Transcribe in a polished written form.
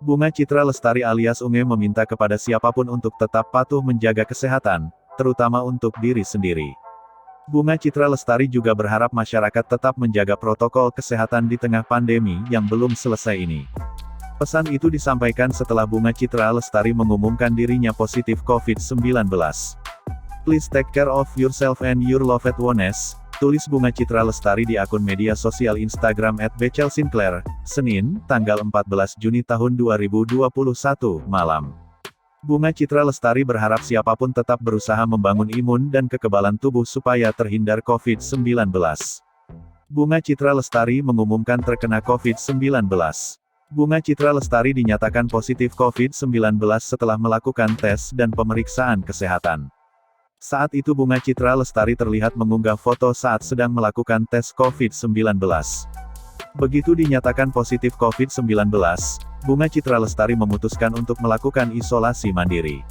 Bunga Citra Lestari alias Unge meminta kepada siapapun untuk tetap patuh menjaga kesehatan, terutama untuk diri sendiri. Bunga Citra Lestari juga berharap masyarakat tetap menjaga protokol kesehatan di tengah pandemi yang belum selesai ini. Pesan itu disampaikan setelah Bunga Citra Lestari mengumumkan dirinya positif COVID-19. Please take care of yourself and your loved ones, tulis Bunga Citra Lestari di akun media sosial Instagram @bechelsinclair, Senin, tanggal 14 Juni tahun 2021, malam. Bunga Citra Lestari berharap siapapun tetap berusaha membangun imun dan kekebalan tubuh supaya terhindar COVID-19. Bunga Citra Lestari mengumumkan terkena COVID-19. Bunga Citra Lestari dinyatakan positif COVID-19 setelah melakukan tes dan pemeriksaan kesehatan. Saat itu Bunga Citra Lestari terlihat mengunggah foto saat sedang melakukan tes COVID-19. Begitu dinyatakan positif COVID-19, Bunga Citra Lestari memutuskan untuk melakukan isolasi mandiri.